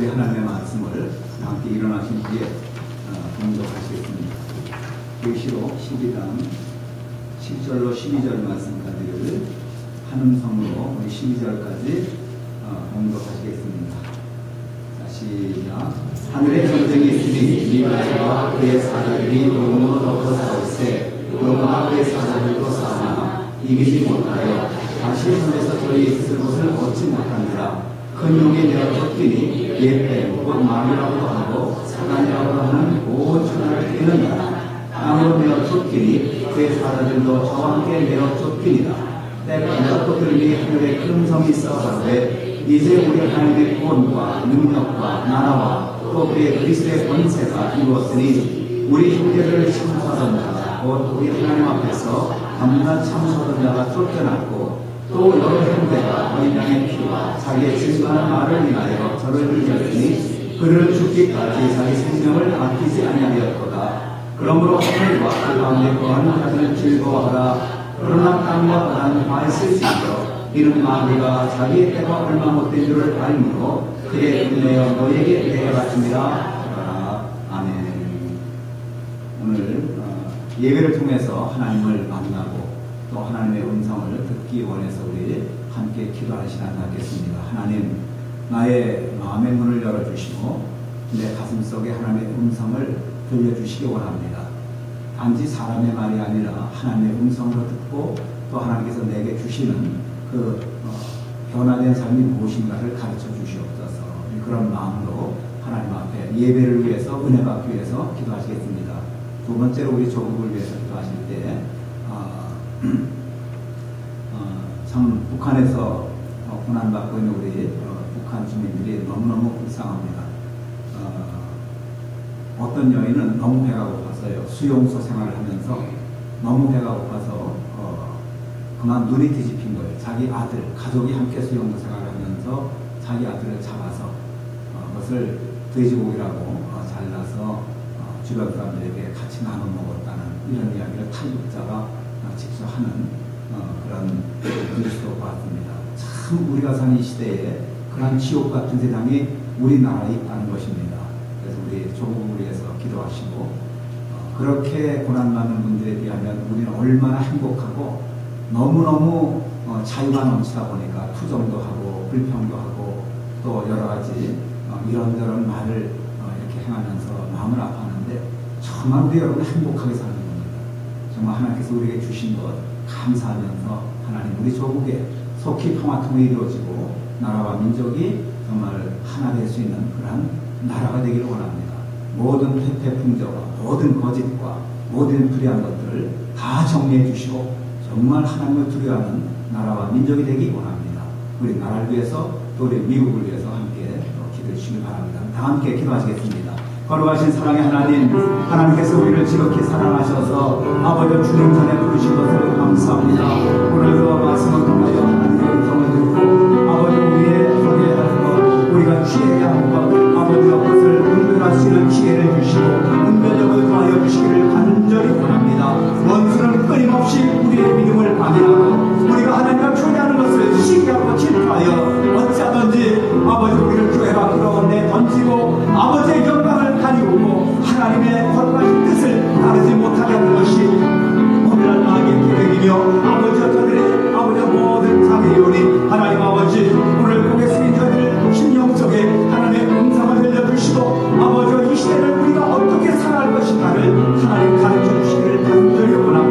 우리 하나님의 말씀을 함께 일어나신 뒤에 공독하시겠습니다. 계시록 12장 7절로 12절 말씀까지를 한음성으로 우리 12절까지 공독하시겠습니다. 자, 시작. 하늘에 전쟁이 있으니 미가와 그의 사자들이 로마 덮어 싸울세 로마와 그의 사자들도 싸우나 이기지 못하여 다시 손에서 저희 있을 곳을 얻지 못하니라. 큰 용이 내어 쫓기니 예패 곧 마귀라고도 하고 사단이라고도 하는 온 천하를 뛰는 나라 땅으로 내어 쫓기니 그의 사자들도 저와 함께 내어 쫓기니라. 때가 또 들으니 하늘에 큰 성이 있어 가로되 이제 우리 하나님의 구원과 능력과 나라와 또 그의 그리스도의 권세가 이루었으니 우리 형제를 참소하던 자가 곧 우리 하나님 앞에서 밤낮 참소하던 자가 쫓겨났고 또 여러 형제가 어린 양의 피와 자기의 증거하는 말을 인하여 저를 이겼으니 그를 죽기까지 자기 생명을 아끼지 아니하였도다. 그러므로 하늘과 그 가운데 거하는 자들은 즐거워하라. 그러나 땅과 바다는 화했을지라도 이는 마귀가 자기의 때가 얼마 못된 줄을 알므로 그의 은혜여 너에게 내게 바칩니다. 아멘. 오늘 예배를 통해서 하나님을 만나고 또 하나님의 음성을 듣기 원해서 우리 함께 기도하는 시간 갖겠습니다. 하나님, 나의 마음의 문을 열어주시고 내 가슴속에 하나님의 음성을 들려주시기 원합니다. 단지 사람의 말이 아니라 하나님의 음성으로 듣고 또 하나님께서 내게 주시는 그 변화된 삶이 무엇인가를 가르쳐 주시옵소서. 그런 마음으로 하나님 앞에 예배를 위해서 은혜 받기 위해서 기도하시겠습니다. 두 번째로 우리 조국을 위해서 기도하실 때 참 북한에서 고난받고 있는 우리 북한 주민들이 너무너무 불쌍합니다. 어떤 여인은 너무 배가 고파서요, 수용소 생활을 하면서 너무 배가 고파서 그만 눈이 뒤집힌 거예요. 자기 아들, 가족이 함께 수용소 생활을 하면서 자기 아들을 잡아서 그것을 돼지고기라고 잘라서 주변 사람들에게 같이 나눠 먹었다는 이런 이야기를 탈북자가 직접 하는 그런 뉴스도 봤습니다. 참 우리가 사는 이 시대에 그런 지옥 같은 세상이 우리나라에 있다는 것입니다. 그래서 우리 조국을 위해서 기도하시고 그렇게 고난받는 분들에 비하면 우리는 얼마나 행복하고 너무너무 자유가 넘치다 보니까 투정도 하고 불평도 하고 또 여러 가지 이런저런 말을 이렇게 행하면서 마음을 아파하는데 정말 우리 여러분 행복하게 사는 겁니다. 정말 하나님께서 우리에게 주신 것 감사하면서 하나님 우리 조국에 속히 평화통일이 이루어지고 나라와 민족이 정말 하나 될 수 있는 그러한 나라가 되기를 원합니다. 모든 태풍저와 모든 거짓과 모든 불의한 것들을 다 정리해 주시고 정말 하나님을 두려워하는 나라와 민족이 되기 원합니다. 우리 나라를 위해서 또 우리 미국을 위해서 함께 기도해 주시기 바랍니다. 다 함께 기도하시겠습니다. 거룩하신 사랑의 하나님, 하나님께서 우리를 지극히 사랑하셔서 아버지 주님 전에 부르신 것을 감사합니다. 오늘도 말씀을 통하여 하나님의 음성을 듣고 아버지 우리의 소리에 하는 것, 우리가 취해야 하는 것, 아버지가 그것을 분별할 수 있는 기회를 주시고 분별력을 더하여 주시기를 간절히 원합니다. 원수는 끊임없이 우리의 믿음을 방해하고 우리가 하나님과 교제하는 것을 시기하고 질투하여 어찌하든지 아버지 우리를 교회 밖으로 내던지고 아버지의 영광을 가리우고 하나님의 거룩하신 뜻을 따르지 못하게 하는 것이 오늘날 마귀의 계획이며 아버지와 저들의 아버지와 모든 자기요리 하나님 아버지 오늘 고개 숙인 저들을 심령 속에 하나님의 음성을 들려주시고 아버지와 이 시대를 우리가 어떻게 살아갈 것인가를 하나님 가르쳐 주시기를 간절히 원합니다.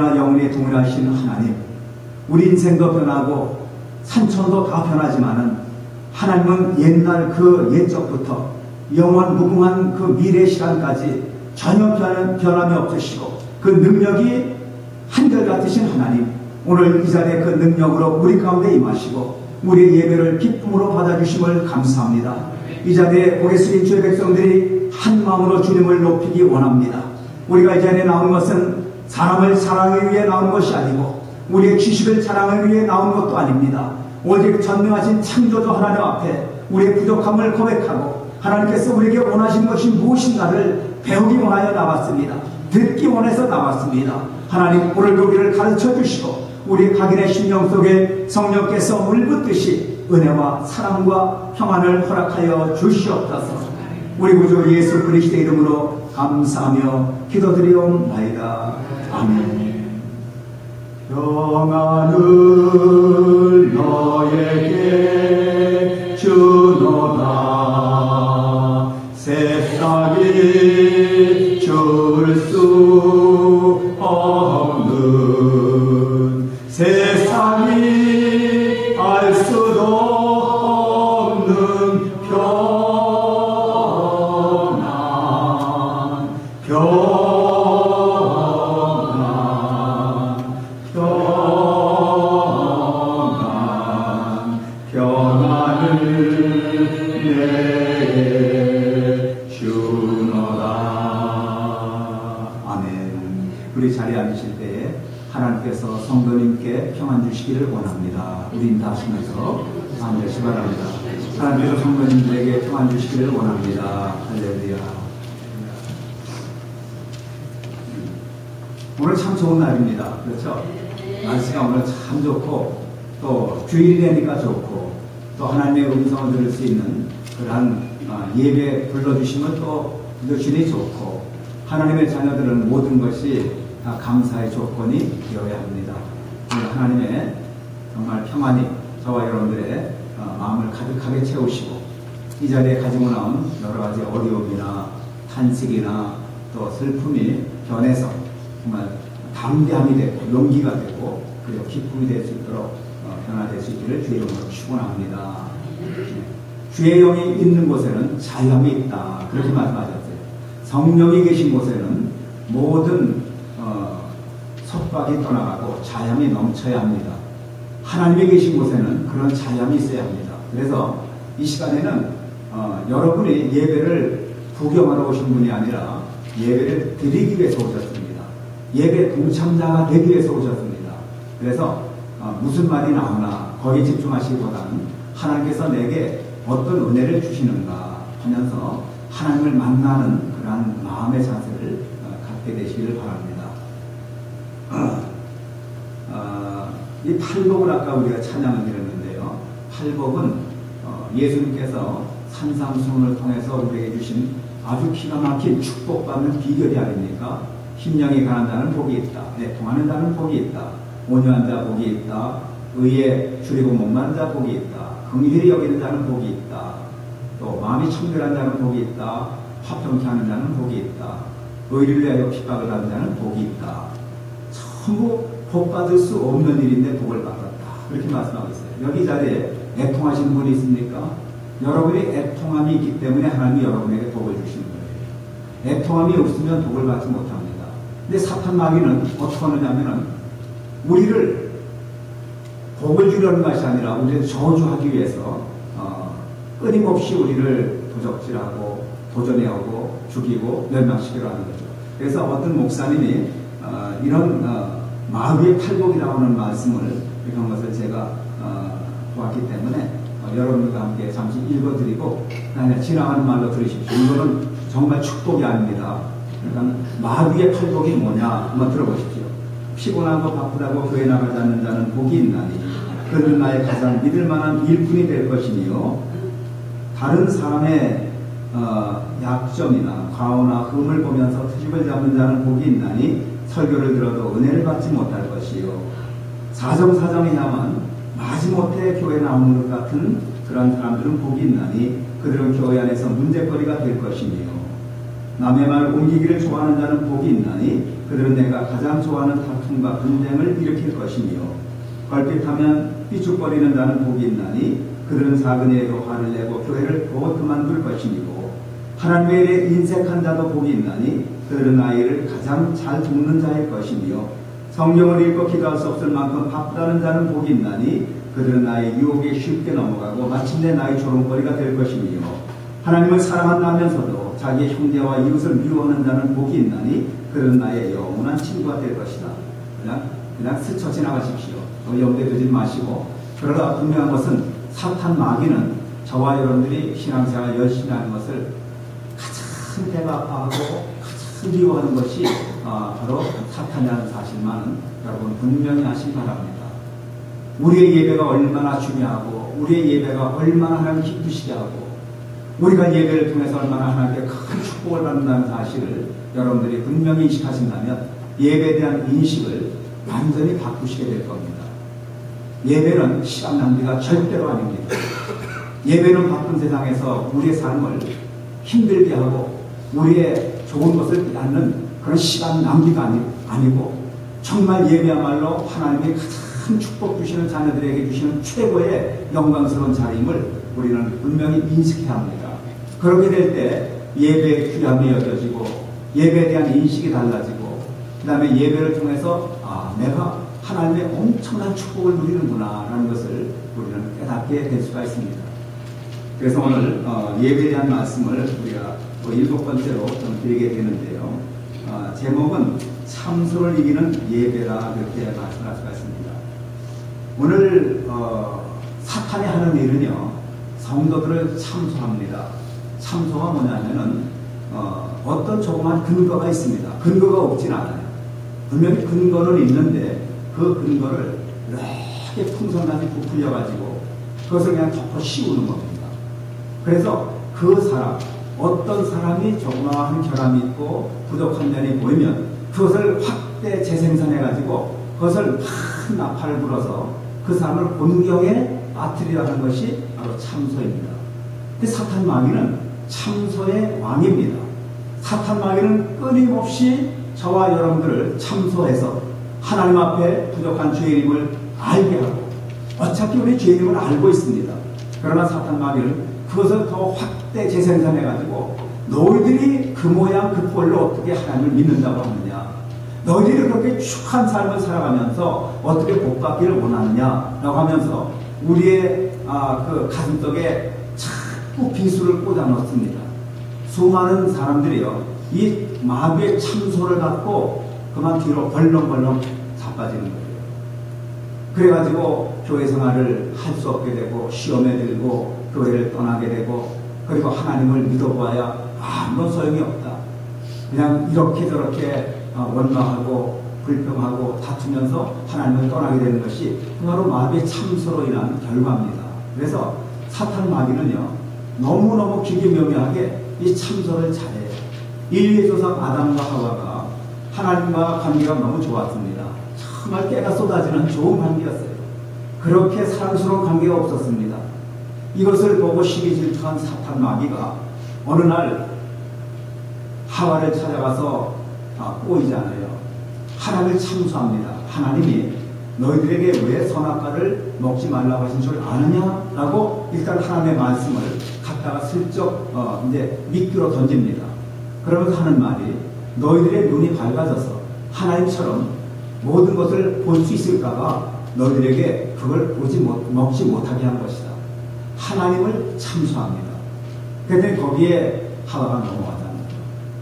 언제나 영원히 동일하신 하나님, 우리 인생도 변하고 산천도 다 변하지만은 하나님은 옛날 그 옛적부터 영원 무궁한 그 미래 시간까지 전혀 변함이 없으시고 그 능력이 한결같으신 하나님, 오늘 이 자리에 그 능력으로 우리 가운데 임하시고 우리의 예배를 기쁨으로 받아주심을 감사합니다. 이 자리에 우리 수인 주의 백성들이 한 마음으로 주님을 높이기 원합니다. 우리가 이 자리에 나온 것은 사람을 사랑하기 위해 나온 것이 아니고 우리의 지식을 자랑하기 위해 나온 것도 아닙니다. 오직 전능하신 창조주 하나님 앞에 우리의 부족함을 고백하고 하나님께서 우리에게 원하시는 것이 무엇인가를 배우기 원하여 나왔습니다. 듣기 원해서 나왔습니다. 하나님, 오늘 우리를 가르쳐 주시고 우리 각인의 심령 속에 성령께서 물붓듯이 은혜와 사랑과 평안을 허락하여 주시옵소서. 우리 구주 예수 그리스도의 이름으로 감사하며 기도드리옵나이다. 아멘. 평안을 너에게 주노라. 세상이 줄 수 없는, 세상이 알 수도 없는 평안을 내게 주노라. 아멘. 우리 자리에 앉으실 때에 하나님께서 성도님께 평안 주시기를 원합니다. 우리 인사하시면서 앉으시 바랍니다. 하나님께서 성도님들에게 평안 주시기를 원합니다. 할렐루야. 오늘 참 좋은 날입니다. 그렇죠? 날씨가 오늘 참 좋고 또 주일이니까 좋고 또 하나님의 음성을 들을 수 있는 그러한 예배 불러주시면 또 여전히 좋고 하나님의 자녀들은 모든 것이 다 감사의 조건이 되어야 합니다. 하나님의 정말 평안이 저와 여러분들의 마음을 가득하게 채우시고 이 자리에 가지고 나온 여러 가지 어려움이나 탄식이나 또 슬픔이 변해서 정말 담대함이 되고 용기가 되고 그리고 기쁨이 될 수 있도록 변화될 수 있기를 주의 이름으로 축원합니다. 주의 영이 있는 곳에는 자유함이 있다. 그렇게 말씀하셨어요. 성령이 계신 곳에는 모든 속박이 떠나가고 자유함이 넘쳐야 합니다. 하나님이 계신 곳에는 그런 자유함이 있어야 합니다. 그래서 이 시간에는 여러분이 예배를 구경하러 오신 분이 아니라 예배를 드리기 위해서 오셨습니다. 예배 동참자가 되기 위해서 오셨습니다. 그래서 무슨 말이 나오나 거기에 집중하시기보다는 하나님께서 내게 어떤 은혜를 주시는가 하면서 하나님을 만나는 그러한 마음의 자세를 갖게 되시기를 바랍니다. 이 팔복을 아까 우리가 찬양을 드렸는데요. 팔복은 예수님께서 산상수훈을 통해서 우리에게 주신 아주 기가 막힌 축복받는 비결이 아닙니까? 심령이 가난 자는 복이 있다. 애통하는 자는 복이 있다. 온유한 자 복이 있다. 의에 줄이고 목마른 자 복이 있다. 긍휼히 여기는 자는 복이 있다. 또 마음이 청결한 자는 복이 있다. 화평케 하는 자는 복이 있다. 의리를 위하여 핍박을 받는 자는 복이 있다. 전부 복 받을 수 없는 일인데 복을 받았다. 그렇게 말씀하고 있어요. 여기 자리에 애통하시는 분이 있습니까? 여러분이 애통함이 있기 때문에 하나님이 여러분에게 복을 주시는 거예요. 애통함이 없으면 복을 받지 못합니다. 근데 사탄 마귀는 어떻게 하느냐면은 우리를 복을 주려는 것이 아니라 우리를 저주하기 위해서 끊임없이 우리를 도적질하고 도전해오고 죽이고 멸망시키려 하는 거죠. 그래서 어떤 목사님이 이런 마귀의 팔복이라고 하는 말씀을 이런 것을 제가 보았기 때문에 여러분들과 함께 잠시 읽어드리고 그냥 지나가는 말로 들으십시오. 이거는 정말 축복이 아닙니다. 그러니까 마귀의 팔복이 뭐냐 한번 들어보십시오. 피곤하고 바쁘다고 교회 나가지 않는 자는 복이 있나니 그는 나의 가장 믿을 만한 일꾼이 될 것이며 다른 사람의 약점이나 과오나 흠을 보면서 트집을 잡는 자는 복이 있나니 설교를 들어도 은혜를 받지 못할 것이요 사정사정이야만 마지못해 교회 나오는 것 같은 그런 사람들은 복이 있나니 그들은 교회 안에서 문제거리가 될 것이며 남의 말 옮기기를 좋아하는 자는 복이 있나니 그들은 내가 가장 좋아하는 다툼과 분쟁을 일으킬 것이며 걸핏하면 삐죽거리는 자는 복이 있나니 그들은 작은 일에도 화를 내고 교회를 곧 그만둘 것이니고 하나님의 일에 인색한 자도 복이 있나니 그들은 나이를 가장 잘 돕는 자일 것이며 성경을 읽고 기도할 수 없을 만큼 바쁘다는 자는 복이 있나니 그들은 나의 유혹에 쉽게 넘어가고 마침내 나의 조롱거리가 될 것이며 하나님을 사랑한다면서도 자기의 형제와 이웃을 미워하는 자는 복이 있나니 그들은 나의 영원한 친구가 될 것이다. 그냥 스쳐 지나가십시오. 염두에 두지 마시고. 그러나 분명한 것은 사탄 마귀는 저와 여러분들이 신앙생활 열심히 하는 것을 가장 배가 아파하고 가장 미워하는 것이 바로 사탄이라는 사실만은 여러분 분명히 아시기 바랍니다. 우리의 예배가 얼마나 중요하고 우리의 예배가 얼마나 하나님 기쁘시게 하고 우리가 예배를 통해서 얼마나 하나님께 큰 축복을 받는다는 사실을 여러분들이 분명히 인식하신다면 예배에 대한 인식을 완전히 바꾸시게 될 겁니다. 예배는 시간 낭비가 절대로 아닙니다. 예배는 바쁜 세상에서 우리의 삶을 힘들게 하고 우리의 좋은 것을 낳는 그런 시간 낭비가 아니고 정말 예배야말로 하나님의 가장 축복 주시는 자녀들에게 주시는 최고의 영광스러운 자리임을 우리는 분명히 인식해야 합니다. 그렇게 될 때 예배의 귀함이 여겨지고 예배에 대한 인식이 달라지고 그 다음에 예배를 통해서 내가 하나님의 엄청난 축복을 누리는구나 라는 것을 우리는 깨닫게 될 수가 있습니다. 그래서 오늘 예배에 대한 말씀을 우리가 또 7번째로 좀 드리게 되는데요. 제목은 참소를 이기는 예배라 그렇게 말씀할 수가 있습니다. 오늘 사탄이 하는 일은요, 성도들을 참소합니다. 참소가 뭐냐면은 어떤 조그만 근거가 있습니다. 근거가 없진 않아요. 분명히 근거는 있는데 그 근거를 이렇게 풍선같이 부풀려가지고 그것을 그냥 덮어 씌우는 겁니다. 그래서 그 사람, 어떤 사람이 조그마한 결함이 있고 부족한 면이 보이면 그것을 확대 재생산해가지고 그것을 큰 나팔을 불어서 그 사람을 곤경에 빠뜨리라는 것이 바로 참소입니다. 근데 사탄 마귀는 참소의 왕입니다. 사탄 마귀는 끊임없이 저와 여러분들을 참소해서 하나님 앞에 부족한 죄인임을 알게 하고 어차피 우리 죄인임을 알고 있습니다. 그러나 사탄 마귀는 그것을 더 확대 재생산해가지고 너희들이 그 모양 그 꼴로 어떻게 하나님을 믿는다고 하느냐, 너희들이 그렇게 축한 삶을 살아가면서 어떻게 복받기를 원하느냐라고 하면서 우리의 그 가슴속에 자꾸 비수를 꽂아 넣습니다. 수많은 사람들이요, 이 마귀의 참소를 갖고 그만 뒤로 벌렁벌렁 자빠지는 거예요. 그래가지고 교회 생활을 할 수 없게 되고 시험에 들고 교회를 떠나게 되고 그리고 하나님을 믿어봐야 아무런 소용이 없다. 그냥 이렇게 저렇게 원망하고 불평하고 다투면서 하나님을 떠나게 되는 것이 바로 마귀의 참소로 인한 결과입니다. 그래서 사탄 마귀는요, 너무너무 기기묘묘하게 이 참소를 잘해요. 인류의 조상 아담과 하와가 하나님과 관계가 너무 좋았습니다. 정말 깨가 쏟아지는 좋은 관계였어요. 그렇게 사랑스러운 관계가 없었습니다. 이것을 보고 시기 질투한 사탄 마귀가 어느 날 하와를 찾아가서 꼬이잖아요. 하나님을 참소합니다. 하나님이 너희들에게 왜 선악과를 먹지 말라고 하신 줄 아느냐? 라고 일단 하나님의 말씀을 갖다가 슬쩍 이제 미끼로 던집니다. 그러면서 하는 말이 너희들의 눈이 밝아져서 하나님처럼 모든 것을 볼 수 있을까봐 너희들에게 그걸 먹지 못하게 한 것이다. 하나님을 참소합니다. 그랬더니 거기에 하와가 넘어가잖아요.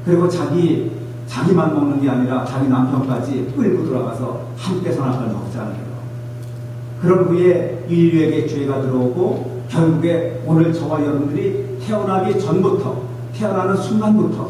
그리고 자기만 먹는 게 아니라 자기 남편까지 끌고 들어가서 함께 선악과를 먹잖아요. 그런 후에 인류에게 죄가 들어오고 결국에 오늘 저와 여러분들이 태어나기 전부터, 태어나는 순간부터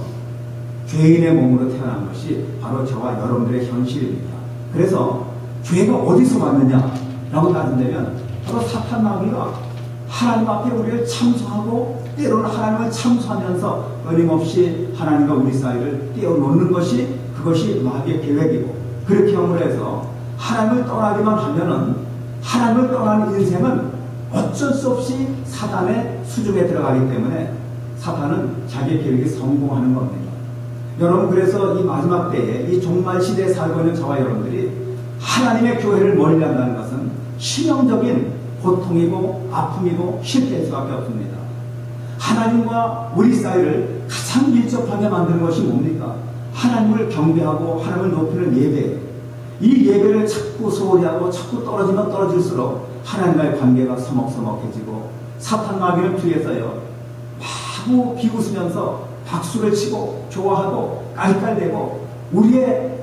죄인의 몸으로 태어난 것이 바로 저와 여러분들의 현실입니다. 그래서 죄가 어디서 왔느냐라고 따진다면 바로 사탄 마귀가 하나님 앞에 우리를 참소하고 때로는 하나님을 참소하면서 끊임없이 하나님과 우리 사이를 떼어놓는 것이 그것이 마귀의 계획이고, 그렇게 함으로 해서 하나님을 떠나기만 하면은 하나님을 떠나는 인생은 어쩔 수 없이 사단의 수중에 들어가기 때문에 사탄은 자기의 계획이 성공하는 겁니다. 여러분, 그래서 이 마지막 때에 이 종말 시대에 살고 있는 저와 여러분들이 하나님의 교회를 멀리한다는 것은 치명적인 고통이고 아픔이고 실패일 수밖에 없습니다. 하나님과 우리 사이를 가장 밀접하게 만드는 것이 뭡니까? 하나님을 경배하고 하나님을 높이는 예배. 이 예배를 자꾸 소홀히 하고 자꾸 떨어지면 떨어질수록 하나님과의 관계가 서먹서먹해지고, 사탄 마귀는 뒤에서요 마구 비웃으면서 박수를 치고 좋아하고 깔깔대고, 우리의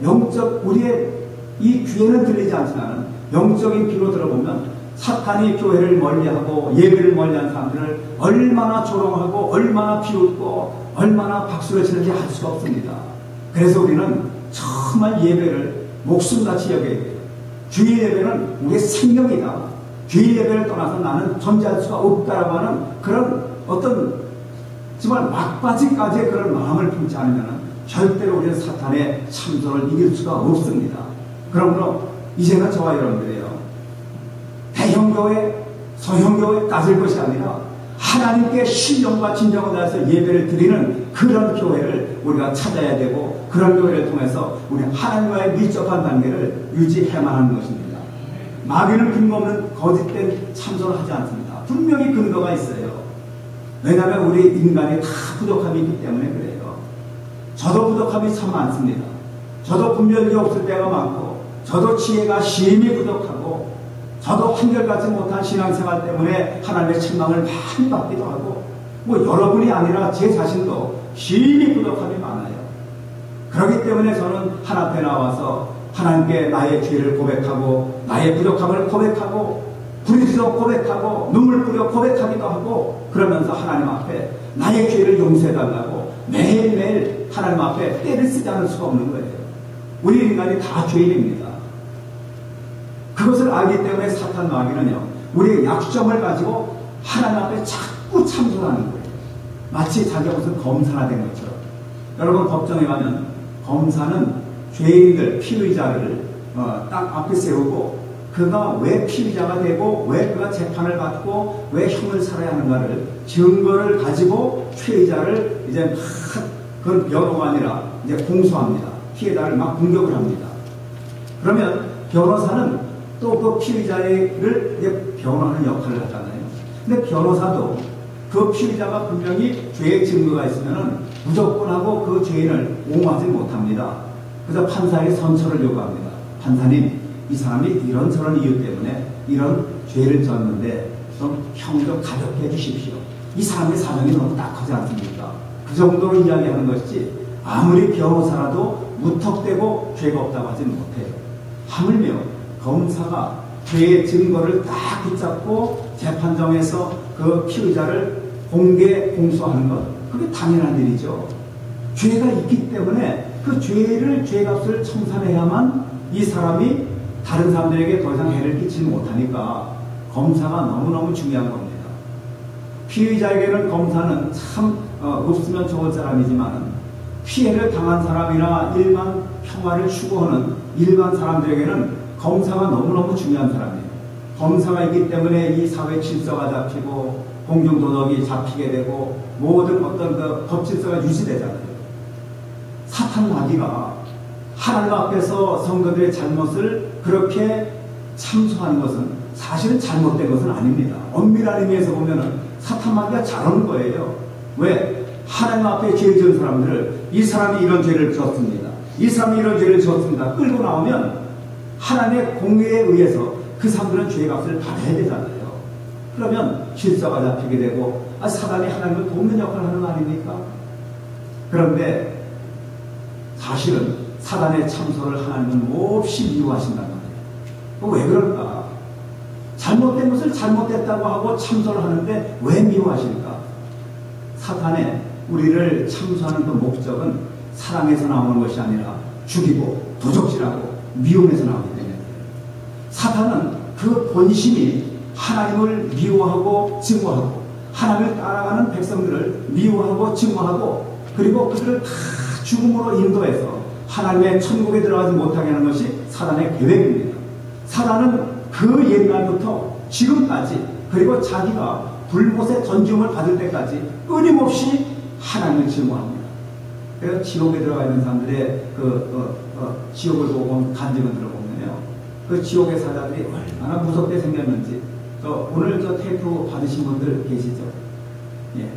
이 귀에는 들리지 않지만 영적인 귀로 들어보면 사탄이 교회를 멀리하고 예배를 멀리한 사람들을 얼마나 조롱하고 얼마나 비웃고 얼마나 박수를 치는지 알 수가 없습니다. 그래서 우리는 정말 예배를 목숨같이 여겨야 돼요. 주일 예배는 우리의 생명이다. 주일 예배를 떠나서 나는 존재할 수가 없다라고 하는 그런 어떤 정말 막바지까지의 그런 마음을 품지 않으면 절대로 우리는 사탄의 참소를 이길 수가 없습니다. 그러므로 이제는 저와 여러분들이요, 대형교회, 소형교회 따질 것이 아니라 하나님께 신령과 진정을 다해서 예배를 드리는 그런 교회를 우리가 찾아야 되고, 그런 교회를 통해서 우리 하나님과의 밀접한 관계를 유지해야만 하는 것입니다. 마귀는 근거 없는 거짓된 참소를 하지 않습니다. 분명히 근거가 있어요. 왜냐하면 우리 인간이 다 부족함이 있기 때문에 그래요. 저도 부족함이 참 많습니다. 저도 분별이 없을 때가 많고, 저도 지혜가 심히 부족하고, 저도 한결같이 못한 신앙생활 때문에 하나님의 책망을 많이 받기도 하고, 여러분이 아니라 제 자신도 심히 부족함이 많아요. 그렇기 때문에 저는 하나님 앞에 나와서 하나님께 나의 죄를 고백하고, 나의 부족함을 고백하고, 부르짖어 고백하고, 눈물 뿌려 고백하기도 하고, 그러면서 하나님 앞에 나의 죄를 용서해달라고 매일매일 하나님 앞에 때를 쓰지 않을 수가 없는 거예요. 우리 인간이 다 죄인입니다. 그것을 알기 때문에 사탄 마귀는요, 우리의 약점을 가지고 하나님 앞에 자꾸 참소하는 거예요. 마치 자기가 무슨 검사가 된 것처럼. 여러분, 법정에 가면 검사는 죄인들, 피의자를 딱 앞에 세우고, 그가 왜 피의자가 되고 왜 그가 재판을 받고 왜 형을 살아야 하는가를 증거를 가지고 피의자를 이제 막, 그건 변호가 아니라 이제 공소합니다. 피해자를 막 공격을 합니다. 그러면 변호사는 또 그 피의자를 이제 변호하는 역할을 하잖아요. 근데 변호사도 그 피의자가 분명히 죄의 증거가 있으면 무조건 하고 그 죄인을 옹호하지 못합니다. 그래서 판사에게 선처를 요구합니다. 판사님, 이 사람이 이런저런 이유 때문에 이런 죄를 졌는데 좀 형을 좀 가볍게 해주십시오. 이 사람의 사정이 너무 딱하지 않습니까? 그 정도로 이야기하는 것이지, 아무리 변호사라도 무턱대고 죄가 없다고 하지는 못해요. 하물며 검사가 죄의 증거를 딱 붙잡고 재판정에서 그 피의자를 공개 공소하는 것, 그게 당연한 일이죠. 죄가 있기 때문에 그 죄값을 청산해야만 이 사람이 다른 사람들에게 더 이상 해를 끼치지 못하니까 검사가 너무너무 중요한 겁니다. 피의자에게는 검사는 참 없으면 좋을 사람이지만, 피해를 당한 사람이나 일반 평화를 추구하는 일반 사람들에게는 검사가 너무너무 중요한 사람이에요. 검사가 있기 때문에 이 사회 질서가 잡히고 공중도덕이 잡히게 되고 모든 어떤 그 법질서가 유지되잖아요. 사탄 마귀가 하나님 앞에서 성도들의 잘못을 그렇게 참소하는 것은 사실은 잘못된 것은 아닙니다. 엄밀한 의미에서 보면은 사탄 마귀가 잘하는 거예요. 왜? 하나님 앞에 죄 지은 사람들을, 이 사람이 이런 죄를 지었습니다, 이 사람이 이런 죄를 지었습니다, 끌고 나오면 하나님의 공의에 의해서 그 사람들은 죄값을 받아야 되잖아요. 그러면 질서가 잡히게 되고, 사단이 하나님을 돕는 역할을 하는 거 아닙니까? 그런데 사실은 사단의 참소를 하나님은 몹시 미워하신단 말이에요. 왜 그럴까? 잘못된 것을 잘못됐다고 하고 참소를 하는데 왜 미워하실까? 사탄의 우리를 참소하는 그 목적은 사랑에서 나오는 것이 아니라 죽이고 도적질하고 미움에서 나오기 때문에, 사탄은 그 본심이 하나님을 미워하고 증오하고 하나님을 따라가는 백성들을 미워하고 증오하고, 그리고 그들을 다 죽음으로 인도해서 하나님의 천국에 들어가지 못하게 하는 것이 사단의 계획입니다. 사단은 그 옛날부터 지금까지, 그리고 자기가 불못의 전지움을 받을 때까지 끊임없이 하나님을 증오합니다. 그래서 지옥에 들어가 있는 사람들의 지옥을 보고 간증을 들어보면요, 그 지옥의 사자들이 얼마나 무섭게 생겼는지. 오늘 테이프 받으신 분들 계시죠? 예,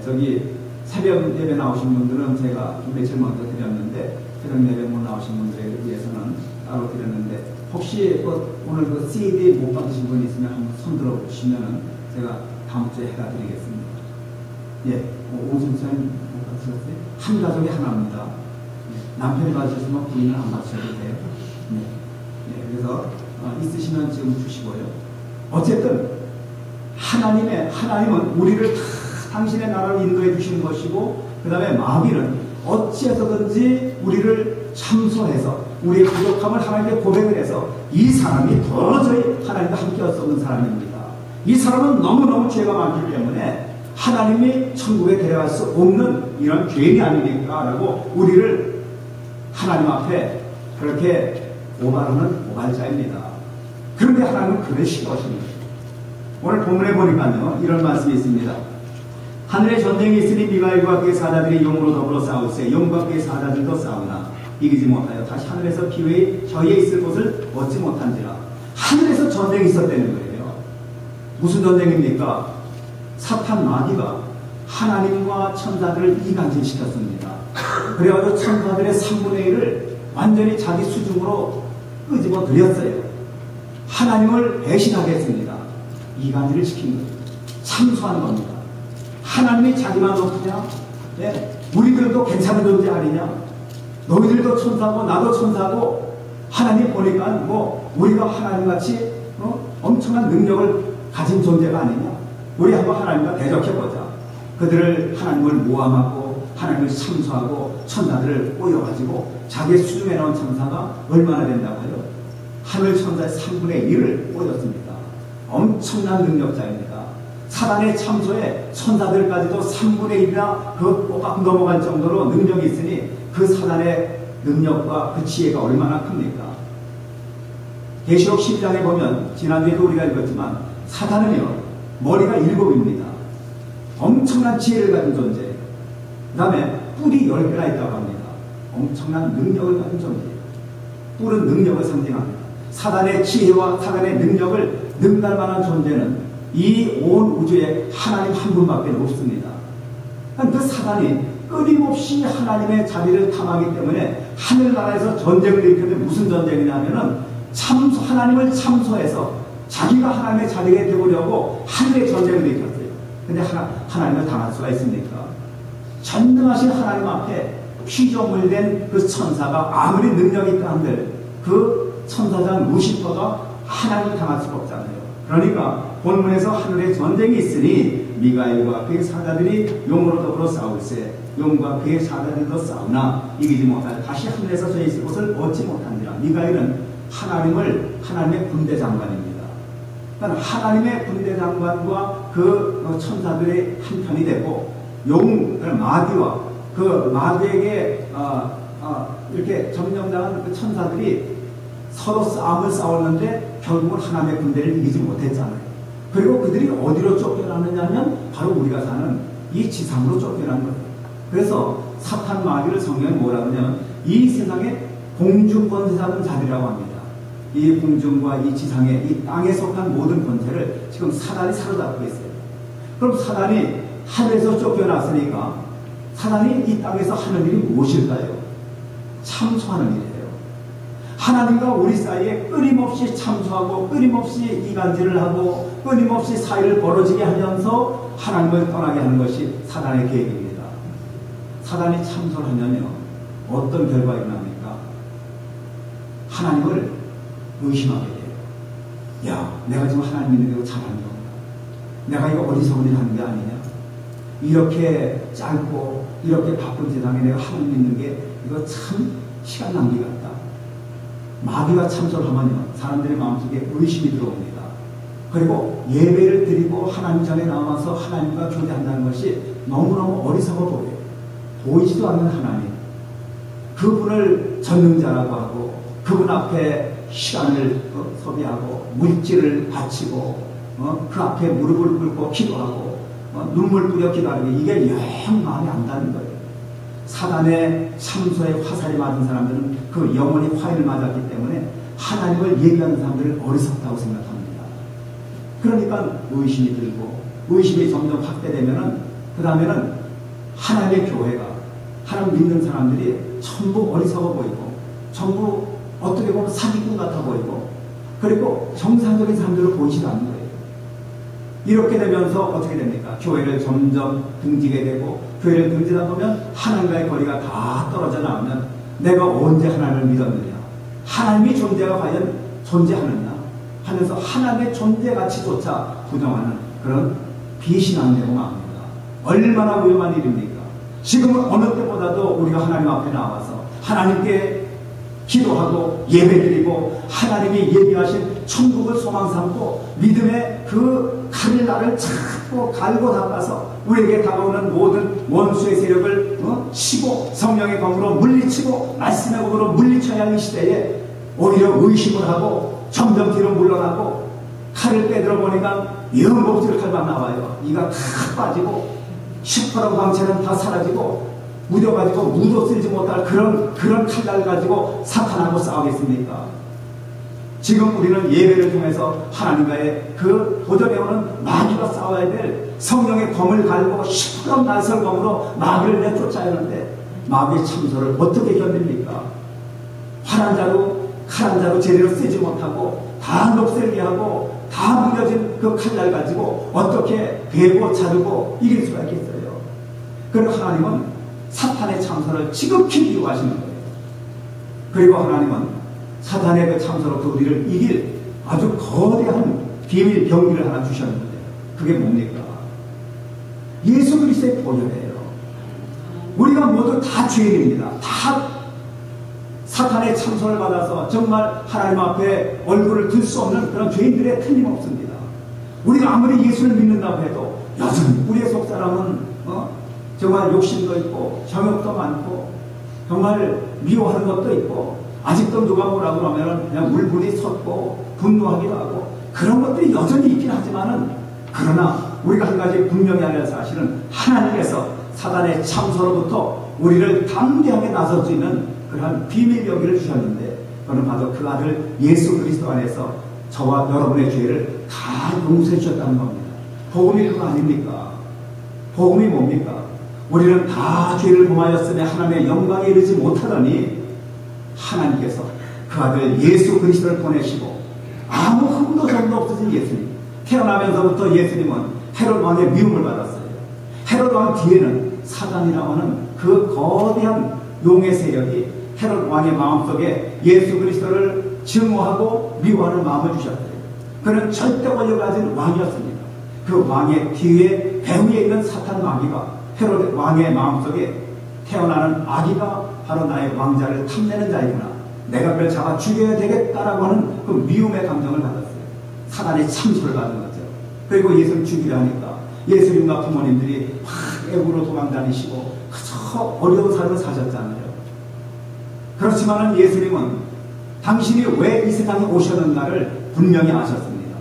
저기 새벽 예배 나오신 분들은 제가 며칠 먼저 드렸는데, 새벽 예배 못 나오신 분들에 위해서는 따로 드렸는데, 혹시 오늘 그 CD 못 받으신 분 있으면 한번 손 들어 보시면은 제가 다음 주에 해가 드리겠습니다. 예, 오승선 못 받으셨어요? 한 가족이 하나입니다. 예, 남편이 받으셨으면 부인은 안 받으셔도 돼요. 그래서 있으시면 지금 주시고요. 어쨌든 하나님은 우리를 다 당신의 나라로 인도해 주시는 것이고, 그 다음에 마귀는 어찌해서든지 우리를 참소해서 우리의 부족함을 하나님께 고백을 해서 이 사람이 도저히 하나님과 함께 할 수 없는 사람입니다. 이 사람은 너무너무 죄가 많기 때문에 하나님이 천국에 데려갈 수 없는 이런 죄인이 아닙니까? 라고 우리를 하나님 앞에 그렇게 오발하는 오발자입니다. 그런데 하나님은 그를 싫어하십니다. 오늘 본문에 보니까요, 이런 말씀이 있습니다. 하늘에 전쟁이 있으니 미가엘과 그의 사자들이 용으로 더불어 싸울세 용과 그의 사자들도 싸우나 이기지 못하여 다시 하늘에서 기회에 저희에 있을 곳을 얻지 못한지라. 하늘에서 전쟁이 있었다는 거예요. 무슨 전쟁입니까? 사탄 마귀가 하나님과 천사들을 이간질시켰습니다. 그래가지고 천사들의 3분의 1을 완전히 자기 수중으로 끄집어 들였어요. 하나님을 배신하게 했습니다. 이간질을 시킨 거예요. 참소한 겁니다. 하나님이 자기만 높으냐? 네. 우리들도 괜찮은 존재 아니냐? 너희들도 천사고 나도 천사고, 하나님 보니까 우리가 하나님같이 엄청난 능력을 가진 존재가 아니냐? 우리 한번 하나님과 대적해보자. 그들을 하나님을 모함하고 하나님을 참소하고 천사들을 꼬여가지고 자기의 수중에 나온 천사가 얼마나 된다고요? 하늘 천사의 3분의 1을 꼬였습니다. 엄청난 능력자입니다. 사단의 참소에 천사들까지도 3분의 1이나 그 꼬박 넘어갈 정도로 능력이 있으니 그 사단의 능력과 그 지혜가 얼마나 큽니까? 계시록 10장에 보면, 지난주에도 우리가 읽었지만, 사단은요 머리가 7입니다. 엄청난 지혜를 가진 존재. 그 다음에 뿔이 10개나 있다고 합니다. 엄청난 능력을 가진 존재예요. 뿔은 능력을 상징합니다. 사단의 지혜와 사단의 능력을 능가할 만한 존재는 이 온 우주에 하나님 한 분밖에 없습니다. 그 사단이 끊임없이 하나님의 자리를 탐하기 때문에 하늘나라에서 전쟁을 일으키는데, 무슨 전쟁이냐면은 하나님을 참소해서 자기가 하나님의 자리에 되보려고 하늘의 전쟁을 일으켰어요. 근데 하나님을 당할 수가 있습니까? 전능하신 하나님 앞에 피조물된 그 천사가 아무리 능력이 있다 한들 그 천사장 루시퍼가 하나님을 당할 수가 없잖아요. 그러니까 본문에서 하늘에 전쟁이 있으니 미가엘과 그의 사자들이 용으로 더불어 싸울세 용과 그의 사자들도 싸우나 이기지 못하여 다시 하늘에서 저희 있을 곳을 얻지 못한지라. 미가엘은 하나님의 군대 장관입니다. 그러니까 하나님의 군대 장관과 그 천사들의 한편이 되고, 마귀와 그 마귀에게 이렇게 점령당한 그 천사들이 서로 싸움을 싸웠는데 결국은 하나님의 군대를 이기지 못했잖아요. 그리고 그들이 어디로 쫓겨났느냐면 바로 우리가 사는 이 지상으로 쫓겨난 거예요. 그래서 사탄 마귀를 성경에 뭐라 그러냐면 이 세상에 공중 권세 잡은 자들이라고 합니다. 이 공중과 이 지상에 이 땅에 속한 모든 권세를 지금 사단이 사로잡고 있어요. 그럼 사단이 하늘에서 쫓겨났으니까 사단이 이 땅에서 하는 일이 무엇일까요? 참소하는 일이에요. 하나님과 우리 사이에 끊임없이 참소하고 끊임없이 이간질을 하고 끊임없이 사이를 벌어지게 하면서 하나님을 떠나게 하는 것이 사단의 계획입니다. 사단이 참소를 하면요 어떤 결과가 일어납니까? 하나님을 의심하게 돼요. 야, 내가 지금 하나님 믿는 게 잘하는 건가? 내가 이거 어리석은 일 하는 게 아니냐? 이렇게 짧고 이렇게 바쁜 세상에 내가 하나님 믿는 게 이거 참 시간 낭비 같다. 마귀가 참소를 하면요 사람들의 마음속에 의심이 들어옵니다. 그리고 예배를 드리고 하나님 전에 나와서 하나님과 교제한다는 것이 너무너무 어리석어 보여요. 보이지도 않는 하나님, 그분을 전능자라고 하고 그분 앞에 시간을 소비하고 물질을 바치고 그 앞에 무릎을 꿇고 기도하고 눈물 뿌려 기도하는 게 이게 영 마음에 안 닿는 거예요. 사단의 참소에 화살이 맞은 사람들은 그 영혼이 화를 맞았기 때문에 하나님을 예비하는 사람들을 어리석다고 생각합니다. 그러니까 의심이 들고 의심이 점점 확대되면은 그 다음에는 하나님의 교회가 하나님 믿는 사람들이 전부 어리석어 보이고 전부 어떻게 보면 사기꾼 같아 보이고 그리고 정상적인 사람들로 보이지도 않는 거예요. 이렇게 되면서 어떻게 됩니까? 교회를 점점 등지게 되고 교회를 등지다 보면 하나님과의 거리가 다 떨어져 나오면 내가 언제 하나님을 믿었느냐? 하나님이 존재가 과연 존재하느냐? 하면서 하나님의 존재 가치조차 부정하는 그런 비신앙되고 맙니다. 얼마나 위험한 일입니까? 지금은 어느 때보다도 우리가 하나님 앞에 나와서 하나님께 기도하고 예배드리고 하나님이 예비하신 천국을 소망 삼고 믿음의 그 칼날을 찾고 갈고 닦아서 우리에게 다가오는 모든 원수의 세력을 치고 성령의 검으로 물리치고 말씀의 검으로 물리쳐야 하는 시대에 오히려 의심을 하고 점점 뒤로 물러나고 칼을 빼들어 보니까 영복질 칼만 나와요. 이가 다 빠지고 시퍼런 광채는 다 사라지고 무뎌가지고 무도 쓸지 못할 그런 칼날 가지고 사탄하고 싸우겠습니까? 지금 우리는 예배를 통해서 하나님과의 그 도전해오는 마귀가 싸워야 될 성령의 검을 갈고 시퍼런 날설검으로 마귀를 내쫓아야 하는데 마귀의 참소를 어떻게 견딥니까? 활한 자로 칼한 자로 제대로 쓰지 못하고 다 녹슬게 하고 다 무뎌진 그 칼날 가지고 어떻게 베고 자르고 이길 수가 있겠어요? 그리고 하나님은 사탄의 참소를 지극히 미워하시는 거예요. 그리고 하나님은 사탄의 그 참소로부터 우리를 이길 아주 거대한 비밀 병기를 하나 주셨는데 그게 뭡니까? 예수 그리스도의 보혈이에요. 우리가 모두 다 죄인입니다. 다 사탄의 참소를 받아서 정말 하나님 앞에 얼굴을 들 수 없는 그런 죄인들의 틀림없습니다. 우리가 아무리 예수를 믿는다고 해도 여전히 우리의 속사람은 정말 욕심도 있고 정욕도 많고 정말 미워하는 것도 있고 아직도 누가 뭐라고 그러면 그냥 울분이 솟고 분노하기도 하고 그런 것들이 여전히 있긴 하지만은 그러나 우리가 한 가지 분명히 알아야 사실은 하나님께서 사단의 참소로부터 우리를 담대하게 나설 수 있는 그러한 비밀 병기를 주셨는데 그는 바로 그 아들 예수 그리스도 안에서 저와 여러분의 죄를 다 용서해 주셨다는 겁니다. 복음이 그거 아닙니까? 복음이 뭡니까? 우리는 다 죄를 범하였으며 하나님의 영광에 이르지 못하더니 하나님께서 그 아들 예수 그리스도를 보내시고 아무 흠도 점도 없으신 예수님 태어나면서부터 예수님은 헤롯 왕의 미움을 받았어요. 헤롯 왕 뒤에는 사단이라고 하는 그 거대한 용의 세력이 헤롯 왕의 마음속에 예수 그리스도를 증오하고 미워하는 마음을 주셨어요. 그는 절대 권력을 가진 왕이었습니다. 그 왕의 뒤에 배후에 있는 사탄 마귀가 헤롯 왕의 마음속에 태어나는 아기가 바로 나의 왕자를 탐내는 자이구나. 내가 그를 잡아 죽여야 되겠다라고 하는 그 미움의 감정을 받았어요. 사단의 참소를 받은 거죠. 그리고 예수를 죽이려 하니까 예수님과 부모님들이 막 애국으로 도망다니시고 그저 어려운 삶을 사셨잖아요. 그렇지만은 예수님은 당신이 왜 이 세상에 오셨는가를 분명히 아셨습니다.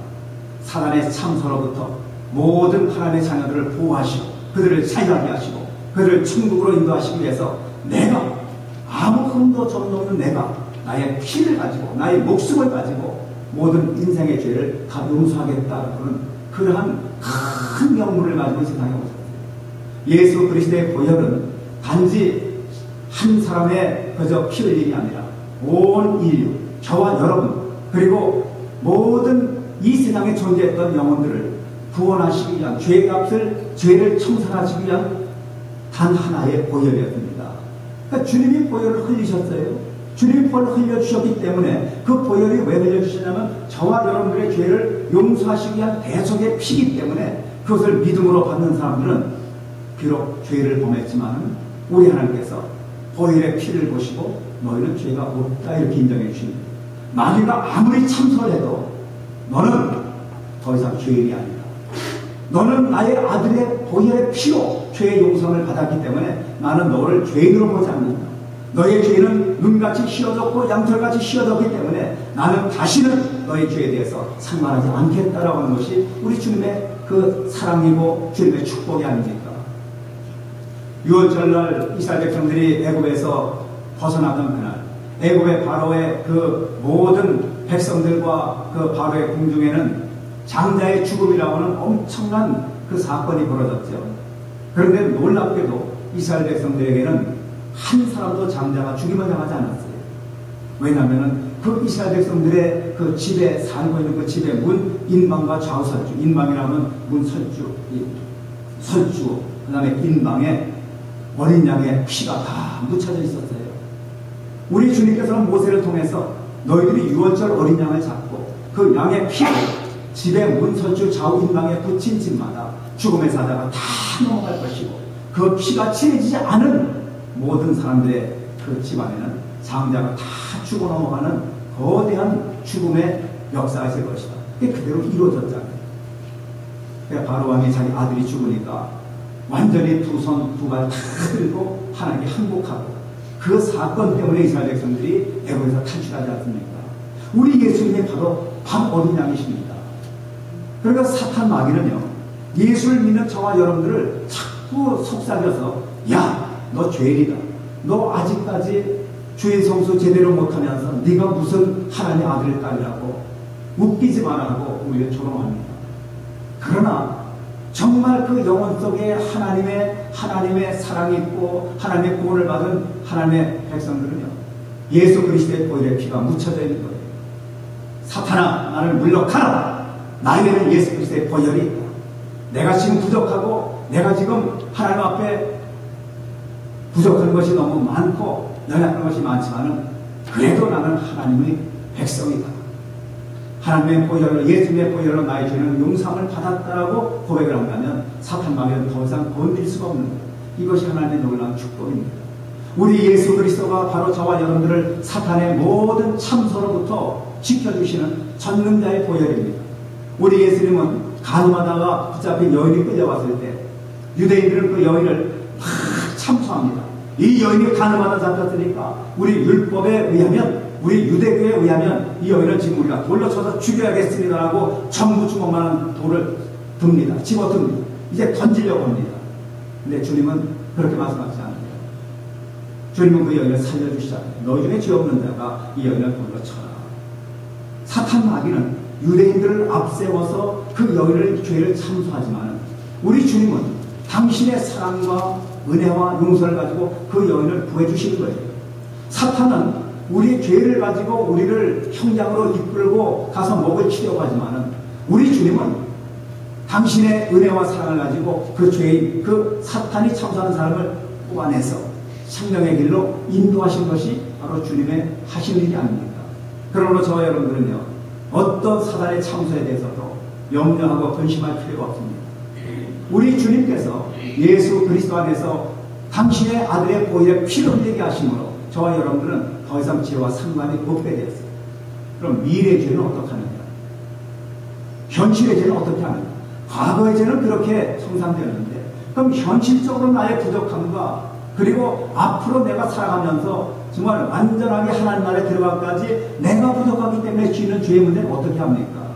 사단의 참소로부터 모든 하나님의 자녀들을 보호하시고 그들을 자유하게 하시고 그들을 천국으로 인도하시기 위해서 내가 아무 흠도 점도 없는 내가 나의 피를 가지고 나의 목숨을 가지고 모든 인생의 죄를 다 용서하겠다는 그러한 큰 명분을 가지고 이 세상에 오셨어요. 예수 그리스도의 보혈은 단지 한 사람의 그저 피 흘림이 아니라 온 인류, 저와 여러분 그리고 모든 이 세상에 존재했던 영혼들을 구원하시기 위한 죄를 청산하시기 위한 단 하나의 보혈이었습니다. 그러니까 주님이 보혈을 흘리셨어요. 주님이 보혈을 흘려주셨기 때문에 그 보혈이 왜 흘려주시냐면 저와 여러분들의 죄를 용서하시기 위한 대속의 피이기 때문에 그것을 믿음으로 받는 사람들은 비록 죄를 범했지만 우리 하나님께서 보혈의 피를 보시고 너희는 죄가 없다 이렇게 인정해 주십니다. 마귀가 아무리 참소를 해도 너는 더 이상 죄인이 아니다. 너는 나의 아들의 보혈의 피로 죄의 용서를 받았기 때문에 나는 너를 죄인으로 보지 않는다. 너의 죄는 눈같이 휘어졌고 양털같이 휘어졌기 때문에 나는 다시는 너의 죄에 대해서 상관하지 않겠다라고 하는 것이 우리 주님의 그 사랑이고 주님의 축복이 아닙니까? 6월절날 이스라엘 백성들이 애굽에서 벗어나던 그날, 애굽의 바로의 그 모든 백성들과 그 바로의 궁중에는 장자의 죽음이라고 하는 엄청난 그 사건이 벌어졌죠. 그런데 놀랍게도 이스라엘 백성들에게는 한 사람도 장자가 죽임을 당하지 않았어요. 왜냐하면 그 이스라엘 백성들의 그 집에 살고 있는 그 집의 문 인방과 좌우설주, 인방이라면 문 설주, 그 다음에 인방에 어린 양의 피가 다 묻혀져 있었어요. 우리 주님께서는 모세를 통해서 너희들이 유월절 어린 양을 잡고 그 양의 피를 집의 문 설주 좌우 인방에 붙인 집마다 죽음의 사자가 다 넘어갈 것이고 그 피가 칠해지지 않은 모든 사람들의 그 집안에는 장자가 다 죽어 넘어가는 거대한 죽음의 역사가 있을 것이다. 그게 그대로 이루어졌잖아요. 그러니까 바로 왕이 자기 아들이 죽으니까 완전히 두 손 두 발 다 들고 하나님께 항복하고 그 사건 때문에 이스라엘 백성들이 애굽에서 탈출하지 않습니까? 우리 예수님이 바로 어린 양이십니다. 그러니까 사탄 마귀는요, 예수를 믿는 저와 여러분들을 자꾸 속삭여서 야, 너 죄인이다. 너 아직까지 주의 성수 제대로 못하면서 네가 무슨 하나님 아들 딸이라고 웃기지 말라고 우리를 조롱합니다. 그러나 정말 그 영혼 속에 하나님의 사랑이 있고 하나님의 구원을 받은 하나님의 백성들은요, 예수 그리스도의 보혈의 피가 묻혀져 있는 거예요. 사탄아, 나를 물러가라. 나에게는 예수 그리스도의 보혈이 있다. 내가 지금 부족하고 내가 지금 하나님 앞에 부족한 것이 너무 많고 연약한 것이 많지만은 그래도 나는 하나님의 백성이다. 하나님의 보혈로, 예수님의 보혈로 나의 죄는 용서함을 받았다라고 고백을 한다면 사탄 마귀는 더 이상 건들 수가 없는 거예요. 이것이 하나님의 놀라운 축복입니다. 우리 예수 그리스도가 바로 저와 여러분들을 사탄의 모든 참소로부터 지켜주시는 전능자의 보혈입니다. 우리 예수님은 간음하다가 붙잡힌 여인이 끌려왔을 때 유대인들은 그 여인을 막 참소합니다. 이 여인이 간음하다 잡혔으니까 우리 율법에 의하면, 우리 유대교에 의하면 이 여인을 지금 우리가 돌로 쳐서 죽여야겠습니다라고 전부 주먹만한 돌을 듭니다. 집어듭니다. 이제 던지려고 합니다. 근데 주님은 그렇게 말씀하지 않아요. 주님은 그 여인을 살려주시잖아요. 너희 중에 죄 없는 자가 이 여인을 돌로 쳐라. 사탄 마귀는 유대인들을 앞세워서 그 여인을 죄를 참소하지만 우리 주님은 당신의 사랑과 은혜와 용서를 가지고 그 여인을 구해주시는 거예요. 사탄은 우리의 죄를 가지고 우리를 형장으로 이끌고 가서 목을 치려고 하지만 우리 주님은 당신의 은혜와 사랑을 가지고 그 죄인, 그 사탄이 참소하는 사람을 뽑아내서 생명의 길로 인도하신 것이 바로 주님의 하신 일이 아닙니까? 그러므로 저와 여러분들은요, 어떤 사단의 참소에 대해서도 염려하고 근심할 필요가 없습니다. 우리 주님께서 예수 그리스도 안에서 당신의 아들의 보혈에 피를 흘리게 하심으로 저와 여러분들은 더 이상 죄와 상관이 없게 되었어요. 그럼 미래의 죄는 어떻게 하느냐? 현실의 죄는 어떻게 하느냐? 과거의 죄는 그렇게 청산되었는데 그럼 현실적으로 나의 부족함과 그리고 앞으로 내가 살아가면서 정말 완전하게 하나님 나라에 들어가기까지 내가 부족하기 때문에 지는 죄의 문제는 어떻게 합니까?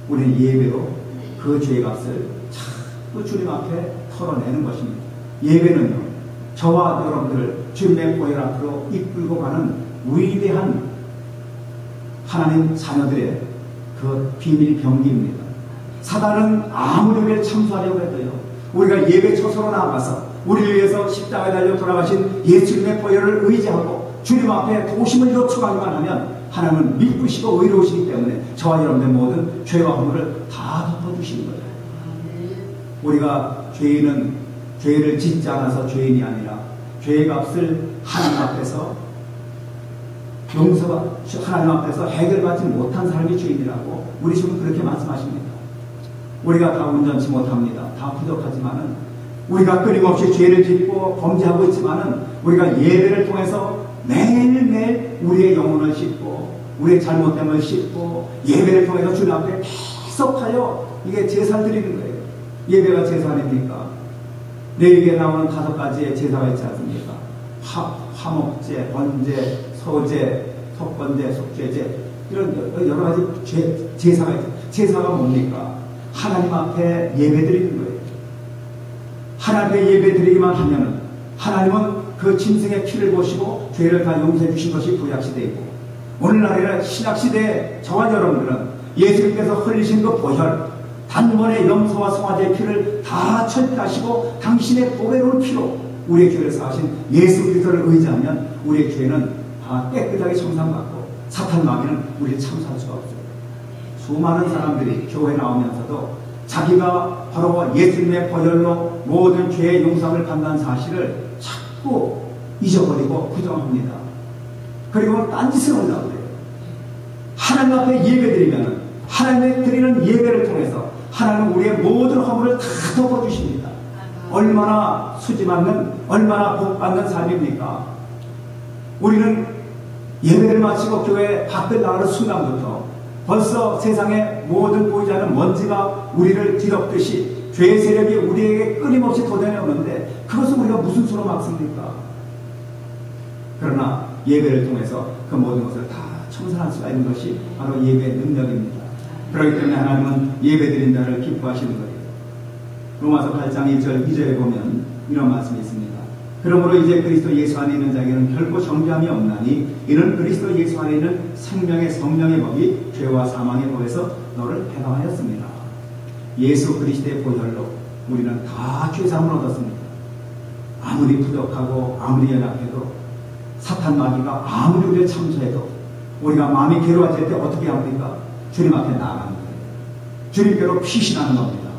우리는 예배로 그 죄의 값을 자꾸 주님 앞에 털어내는 것입니다. 예배는요, 저와 여러분들을 주님의 보혈 앞으로 이끌고 가는 위대한 하나님 자녀들의 그 비밀 병기입니다. 사단은 아무리 우리를 참소하려고 해도요, 우리가 예배 처소로 나아가서 우리를 위해서 십자가에 달려 돌아가신 예수님의 보혈을 의지하고 주님 앞에 도심을 요청하기만 하면 하나님은 미쁘시고 의로우시기 때문에 저와 여러분의 모든 죄와 허물을 다 덮어주시는 거예요. 우리가 죄를 짓지 않아서 죄인이 아니라 죄의 값을 하나님 앞에서 용서가 하나님 앞에서 해결받지 못한 사람이 죄인이라고 우리 주님은 그렇게 말씀하십니다. 우리가 다 온전치 못합니다. 다 부족하지만은 우리가 끊임없이 죄를 짓고 범죄하고 있지만은 우리가 예배를 통해서 매일매일 우리의 영혼을 씻고 우리의 잘못됨을 씻고 예배를 통해서 주님 앞에 계속하여 이게 제사를 드리는 거예요. 예배가 제사 아닙니까? 레위기에 나오는 5가지의 제사가 있지 않습니까? 화목제, 번제, 소제, 속번제, 속죄제, 이런 여러 가지 제사가 있죠. 제사가 뭡니까? 하나님 앞에 예배 드리는 거예요. 하나님 앞에 예배 드리기만 하면은 하나님은 그 짐승의 피를 보시고 죄를 다 용서해 주신 것이 구약시대이고, 오늘날에는 신약시대에 저와 여러분들은 예수님께서 흘리신 그 보혈, 단번에 염소와 송아지의 피를 다 철폐하시고 당신의 보배로운 피로 우리의 죄를 사하신 예수 그리스도를 의지하면 우리의 죄는 다 깨끗하게 청산받고 사탄 마귀는 우리를 참수할 수가 없어요. 수많은 사람들이 교회 나오면서도 자기가 바로 예수님의 보혈로 모든 죄의 용서를 받는 사실을 자꾸 잊어버리고 부정합니다. 그리고 딴짓을 한다고 해요. 하나님 앞에 예배드리면 하나님의 드리는 예배를 통해서 하나님은 우리의 모든 허물을 다 덮어주십니다. 얼마나 수지받는, 얼마나 복받는 삶입니까? 우리는 예배를 마치고 교회 밖을 나가는 순간부터 벌써 세상의 모든 보이지 않는 먼지가 우리를 뒤덮듯이 죄의 세력이 우리에게 끊임없이 도전해오는데 그것은 우리가 무슨 수로 막습니까? 그러나 예배를 통해서 그 모든 것을 다 청산할 수가 있는 것이 바로 예배의 능력입니다. 그렇기 때문에 하나님은 예배드린 자를 기뻐하시는 거예요. 로마서 8장 1절 2절에 보면 이런 말씀이 있습니다. 그러므로 이제 그리스도 예수 안에 있는 자에게는 결코 정죄함이 없나니 이는 그리스도 예수 안에 있는 생명의 성령의 법이 죄와 사망의 법에서 너를 해방하였습니다. 예수 그리스도의 보혈로 우리는 다 죄사함을 얻었습니다. 아무리 부족하고 아무리 연약해도 사탄 마귀가 아무리 우리를 참소해도 우리가 마음이 괴로워질 때 어떻게 합니까? 주님 앞에 나아가는 거예요. 주님께로 피신하는 겁니다.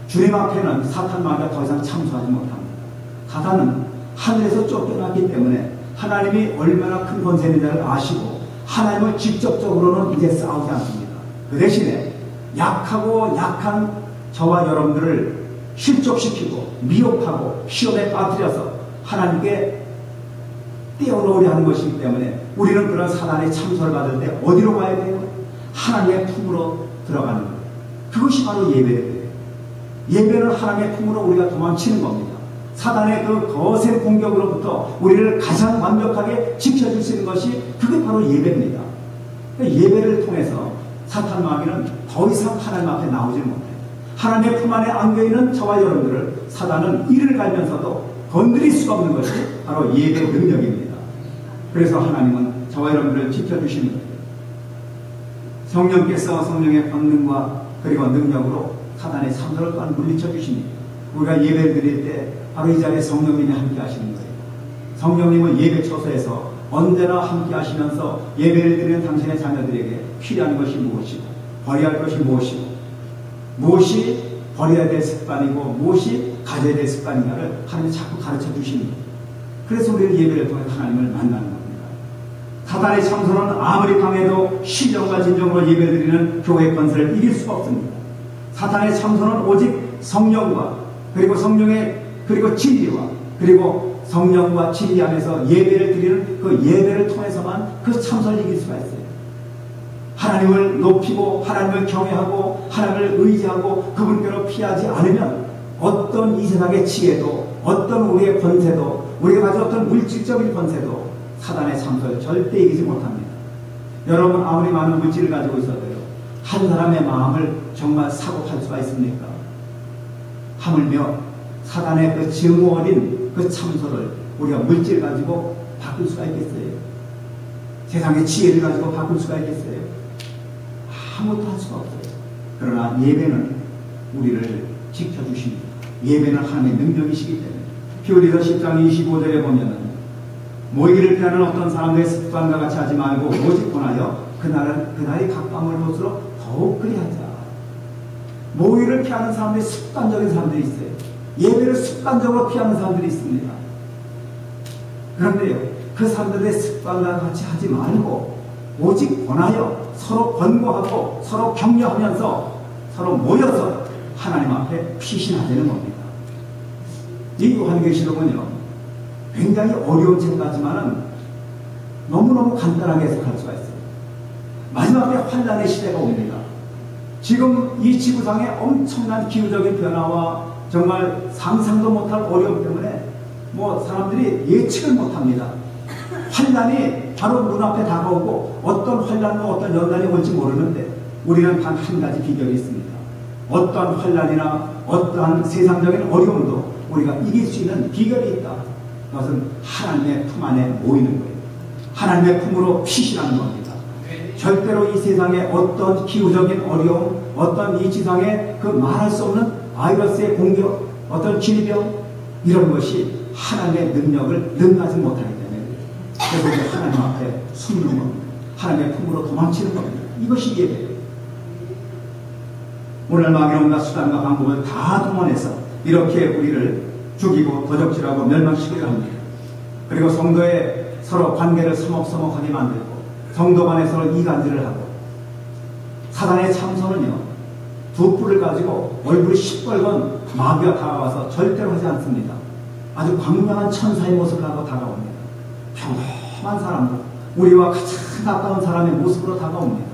주님 앞에는 사탄 마귀가 더 이상 참소하지 못합니다. 사탄은 하늘에서 쫓겨났기 때문에 하나님이 얼마나 큰 권세 있는 자를 아시고 하나님을 직접적으로는 이제 싸우지 않습니다. 그 대신에 약하고 약한 저와 여러분들을 실족시키고 미혹하고 시험에 빠뜨려서 하나님께 떼어놓으려 하는 것이기 때문에 우리는 그런 사단의 참소를 받을 때 어디로 가야 돼요? 하나님의 품으로 들어가는 거예요. 그것이 바로 예배예요. 예배는 하나님의 품으로 우리가 도망치는 겁니다. 사단의 그 거센 공격으로부터 우리를 가장 완벽하게 지켜줄 수 있는 것이 그게 바로 예배입니다. 예배를 통해서 사탄 마귀는 더 이상 하나님 앞에 나오지 못해요. 하나님의 품 안에 안겨있는 저와 여러분들을 사단은 이를 갈면서도 건드릴 수가 없는 것이 바로 예배의 능력입니다. 그래서 하나님은 저와 여러분들을 지켜주시는 거예요. 성령께서 성령의 권능과 그리고 능력으로 사단의 참소를 또한 물리쳐 주십니다. 우리가 예배를 드릴 때 바로 이 자리에 성령님이 함께 하시는 거예요. 성령님은 예배 처소에서 언제나 함께 하시면서 예배를 드리는 당신의 자녀들에게 필요한 것이 무엇이고 버려야 할 것이 무엇이고 무엇이 버려야 될 습관이고 무엇이 가져야 될 습관인가를 하나님이 자꾸 가르쳐 주십니다. 그래서 우리는 예배를 통해 하나님을 만나는 겁니다. 사단의 참소는 아무리 강해도 신령과 진정으로 예배드리는 교회 권세를 이길 수가 없습니다. 사탄의 참소는 오직 성령과 그리고 성령의 그리고 진리와 그리고 성령과 진리 안에서 예배를 드리는 그 예배를 통해서만 그 참소를 이길 수가 있어요. 하나님을 높이고 하나님을 경외하고 하나님을 의지하고 그분께로 피하지 않으면 어떤 이 세상의 지혜도 어떤 우리의 권세도 우리가 가진 어떤 물질적인 권세도 사단의 참소를 절대 이기지 못합니다. 여러분 아무리 많은 물질을 가지고 있어도요 한 사람의 마음을 정말 사고 팔 수가 있습니까? 하물며 사단의 그 증오 어린 그 참소를 우리가 물질 가지고 바꿀 수가 있겠어요? 세상의 지혜를 가지고 바꿀 수가 있겠어요? 아무것도 할 수가 없어요. 그러나 예배는 우리를 지켜주십니다. 예배는 하나님의 능력이시기 때문에 히브리서 10장 25절에 보면은 모이기를 피하는 어떤 사람들의 습관과 같이 하지 말고 오직 권하여 그날이 가까움을 볼수록 더욱 그리하자. 모이를 피하는 사람들이 습관적인 사람들이 있어요. 예배를 습관적으로 피하는 사람들이 있습니다. 그런데요 그 사람들의 습관과 같이 하지 말고 오직 권하여 서로 권고하고 서로 격려하면서 서로 모여서 하나님 앞에 피신하자는 겁니다. 이 요한계시록은요 굉장히 어려운 책 같지만은 너무너무 간단하게 해석할 수가 있어요. 마지막에 환란의 시대가 옵니다. 지금 이 지구상의 엄청난 기후적인 변화와 정말 상상도 못할 어려움 때문에 뭐 사람들이 예측을 못합니다. 환란이 바로 눈앞에 다가오고 어떤 환란과 어떤 연단이 올지 모르는데 우리는 단 한 가지 비결이 있습니다. 어떠한 환란이나 어떠한 세상적인 어려움도 우리가 이길 수 있는 비결이 있다. 그것은 하나님의 품 안에 모이는 거예요. 하나님의 품으로 피신하는 겁니다. 절대로 이 세상에 어떤 기후적인 어려움, 어떤 이 지상에 그 말할 수 없는 바이러스의 공격, 어떤 질병, 이런 것이 하나님의 능력을 능가하지 못하기 때문에 그래서 이제 하나님 앞에 숨는 겁니다. 하나님의 품으로 도망치는 겁니다. 이것이 예배예요. 오늘 마귀론과 수단과 방법을 다 동원해서 이렇게 우리를 죽이고 도적질하고 멸망시키려 합니다. 그리고 성도의 서로 관계를 서먹서먹하게 만들고 성도 간에 서로 이간질을 하고 사단의 참선은요, 두 뿔을 가지고 얼굴이 시뻘건 마귀가 다가와서 절대로 하지 않습니다. 아주 광명한 천사의 모습을 하고 다가옵니다. 평범한 사람들, 우리와 가장 가까운 사람의 모습으로 다가옵니다.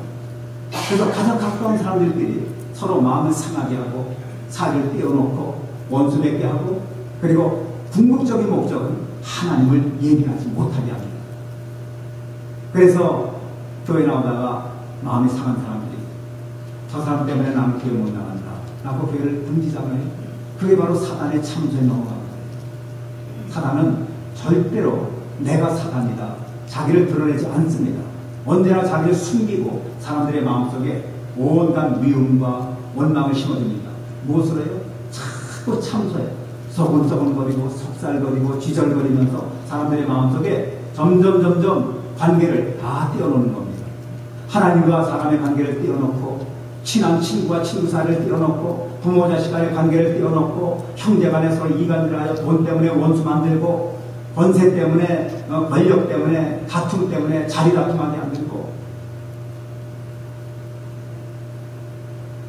그래서 가장 가까운 사람들끼리 서로 마음을 상하게 하고 사기를 띄워놓고 원수 맺게 하고, 그리고 궁극적인 목적은 하나님을 예민하지 못하게 합니다. 그래서 교회 나오다가 마음이 상한 사람들이 저 사람 때문에 나는 교회 못 나간다 라고 교회를 등지잖아요. 그게 바로 사단의 참소에 넘어간 거예요. 사단은 절대로 내가 사단이다, 자기를 드러내지 않습니다. 언제나 자기를 숨기고 사람들의 마음속에 온갖 미움과 원망을 심어줍니다. 무엇으로 해요? 자꾸 참소해요. 서근서근거리고 속살거리고 지절거리면서 사람들의 마음속에 점점 관계를 다 띄워놓는 겁니다. 하나님과 사람의 관계를 띄워놓고, 친한 친구와 친구 사이를 띄워놓고, 부모 자식 간의 관계를 띄워놓고, 형제 간에 서로 이간질하여 돈 때문에 원수 만들고, 권세 때문에, 권력 때문에, 다툼 때문에 자리 다툼하게 만들고.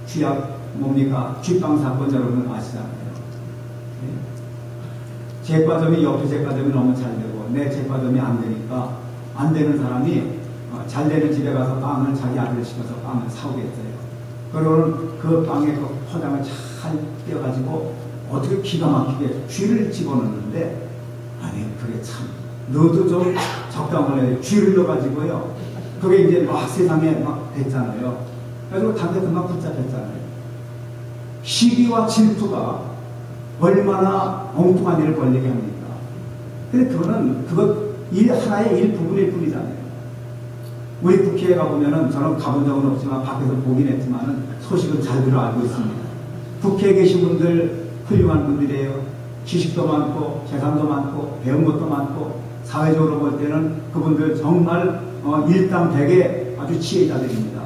쥐약 뭡니까? 쥐빵 사건 여러분 아시잖아요. 제과점이 옆에 제과점이 너무 잘 되고 내 제과점이 안 되니까 안 되는 사람이 잘 되는 집에 가서 빵을 자기 아들을 시켜서 빵을 사오겠어요. 그러고는 그 빵에 그 포장을 잘 떼어가지고 어떻게 기가 막히게 쥐를 집어넣는데, 아니 그게 참 너도 좀 적당을 해요. 쥐를 넣어가지고요. 그게 이제 막 세상에 막 됐잖아요. 그래서 담배 금방 붙잡혔잖아요. 시기와 질투가 얼마나 엉뚱한 일을 벌리게 합니까? 근데 그것 하나의 일부분일 뿐이잖아요. 우리 국회에 가보면은, 저는 가본 적은 없지만 밖에서 보긴 했지만은 소식은 잘 들어 알고 있습니다. 국회에 계신 분들 훌륭한 분들이에요. 지식도 많고 재산도 많고 배운 것도 많고, 사회적으로 볼 때는 그분들 정말 일당백의 아주 지혜자들입니다.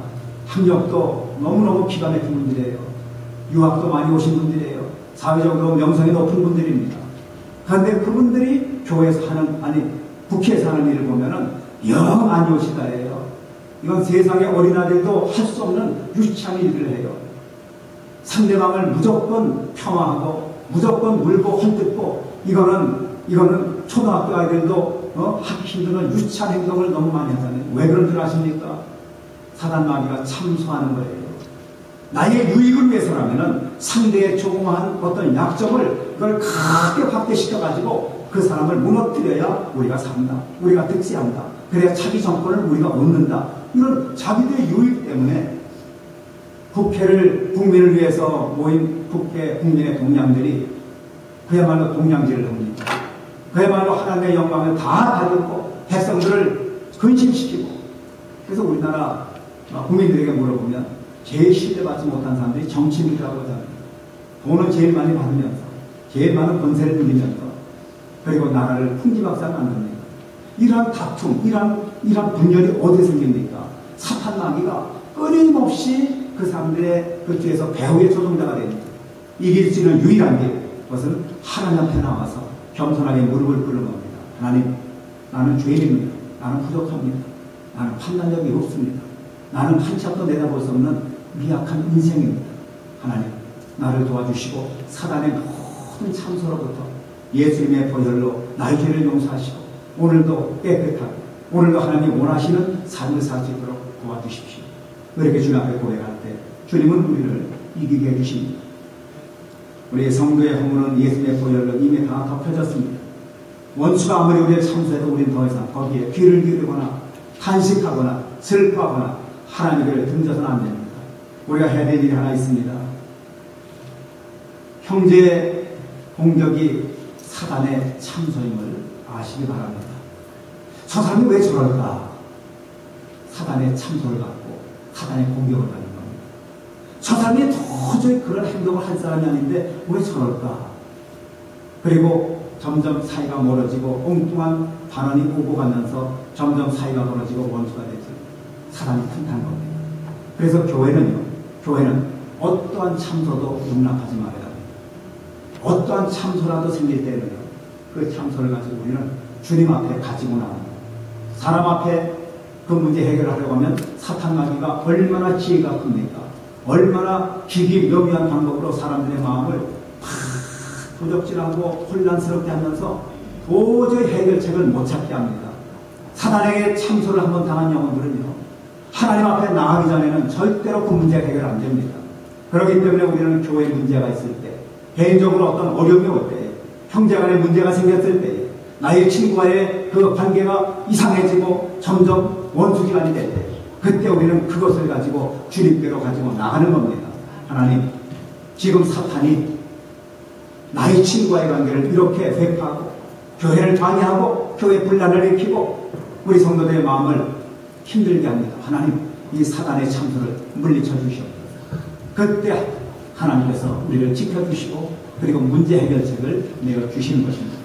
학력도 너무너무 기가 막힌 분들이에요. 유학도 많이 오신 분들이에요. 사회적으로 명성이 높은 분들입니다. 그런데 그분들이 교회에서 국회에서 하는 일을 보면은 영 안 좋으시다예요. 이건 세상의 어린아이들도 할 수 없는 유치한 일을 해요. 상대방을 무조건 폄하하고 무조건 물고 헐뜯고, 이거는 초등학교 아이들도 하기 힘든 유치한 행동을 너무 많이 하잖아요. 왜 그런 줄 아십니까? 사단 마귀가 참소하는 거예요. 나의 유익을 위해서라면은 상대의 조그마한 어떤 약점을 그걸 크게 확대시켜가지고 그 사람을 무너뜨려야 우리가 산다, 우리가 득세한다, 그래야 자기 정권을 우리가 얻는다, 이런 자기들의 유익 때문에 국민을 위해서 모인 국회 국민의 동량들이 그야말로 동량질을 합니다. 그야말로 하나님의 영광을 다 가졌고 백성들을 근심시키고. 그래서 우리나라 국민들에게 물어보면 제일 신뢰받지 못한 사람들이 정치인이라고 하잖아요. 돈을 제일 많이 받으면서 제일 많은 권세를 누리면서, 그리고 나라를 풍지박산 만듭니다. 이러한 다툼, 이러한 분열이 어디에 생깁니까? 사탄 마귀가 끊임없이 그 사람들의 그 뒤에서 배후의 조종자가 됩니다. 이길 수 있는 유일한 길, 그것은 하나님 앞에 나와서 겸손하게 무릎을 꿇는 겁니다. 하나님, 나는 죄인입니다. 나는 부족합니다. 나는 판단력이 없습니다. 나는 한 치 앞도 내다볼 수 없는 미약한 인생입니다. 하나님, 나를 도와주시고 사단의 모든 참소로부터 예수님의 보혈로 나의 죄를 용서하시고 오늘도 깨끗하고 오늘도 하나님이 원하시는 삶을 살 수 있도록 도와주십시오. 그렇게 주님 앞에 고백할 때 주님은 우리를 이기게 해주십니다. 우리의 성도의 허물은 예수님의 보혈로 이미 다 덮여졌습니다. 원수가 아무리 우리를 참소해도 우리는 더 이상 거기에 귀를 기울이거나 탄식하거나 슬퍼하거나 하나님을 등져서는 안 됩니다. 우리가 해야 될 일이 하나 있습니다. 형제의 공격이 사단의 참소임을 아시기 바랍니다. 저 사람이 왜 저럴까? 사단의 참소를 받고 사단의 공격을 받는 겁니다. 저 사람이 도저히 그런 행동을 할 사람이 아닌데 왜 저럴까? 그리고 점점 사이가 멀어지고 엉뚱한 발언이 오고 가면서 점점 사이가 멀어지고 원수가 되죠. 사단이 틈탄 겁니다. 그래서 교회는 어떠한 참소도 용납하지 말아야 합니다. 어떠한 참소라도 생길 때는요, 그 참소를 가지고 우리는 주님 앞에 가지고 나옵니다. 사람 앞에 그 문제 해결하려고 하면 사탄 마귀가 얼마나 지혜가 큽니까? 얼마나 기기묘미한 방법으로 사람들의 마음을 도적질하고 혼란스럽게 하면서 도저히 해결책을 못 찾게 합니다. 사단에게 참소를 한번 당한 영혼들은요, 하나님 앞에 나가기 전에는 절대로 그 문제가 해결 안 됩니다. 그렇기 때문에 우리는 교회에 문제가 있을 때, 개인적으로 어떤 어려움이 올 때, 형제간에 문제가 생겼을 때, 나의 친구와의 그 관계가 이상해지고 점점 원수지간이 될 때, 그때 우리는 그것을 가지고 주님께로 가지고 나가는 겁니다. 하나님, 지금 사탄이 나의 친구와의 관계를 이렇게 회파하고 교회를 방해하고 교회 분란을 일으키고 우리 성도들의 마음을 힘들게 합니다. 하나님, 이 사단의 참소를 물리쳐 주시옵소서. 그때 하나님께서 우리를 지켜주시고 그리고 문제 해결책을 내어주시는 것입니다.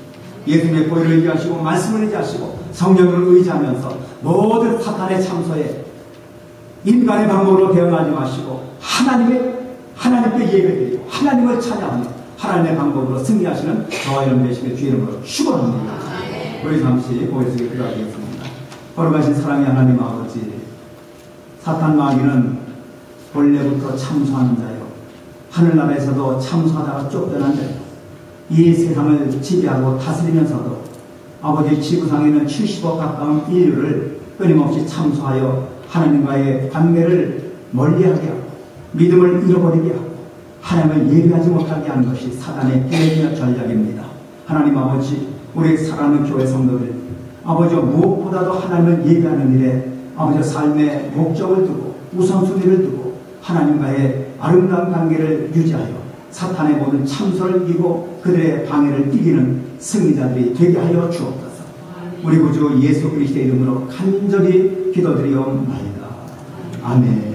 예수님의 보혈을 의지하시고 말씀을 의지하시고 성령을 의지하면서 모든 사탄의 참소에 인간의 방법으로 대응하지 마시고 하나님께 예배드리고 하나님을 찬양하며 하나님의 방법으로 승리하시는 저와 여러분 되시길 주의 이름으로 축원합니다. 우리 잠시 고개 숙여 기도하겠습니다. 거룩하신 사랑의 하나님 아버지, 사탄 마귀는 본래부터 참소하는 자요, 하늘나라에서도 참소하다가 쫓겨난 자요, 이 세상을 지배하고 다스리면서도 아버지 지구상에는 70억 가까운 인류를 끊임없이 참소하여 하나님과의 관계를 멀리하게 하고 믿음을 잃어버리게 하고 하나님을 예배하지 못하게 하는 것이 사단의 계획이나 전략입니다. 하나님 아버지, 우리 사랑하는 교회 성도들, 아버지 무엇보다도 하나님을 예배하는 일에 아버지 삶의 목적을 두고 우선순위를 두고 하나님과의 아름다운 관계를 유지하여 사탄의 모든 참소를 이기고 그들의 방해를 이기는 승리자들이 되게 하여 주옵소서. 우리 구주 예수 그리스도의 이름으로 간절히 기도드리옵나이다. 아멘.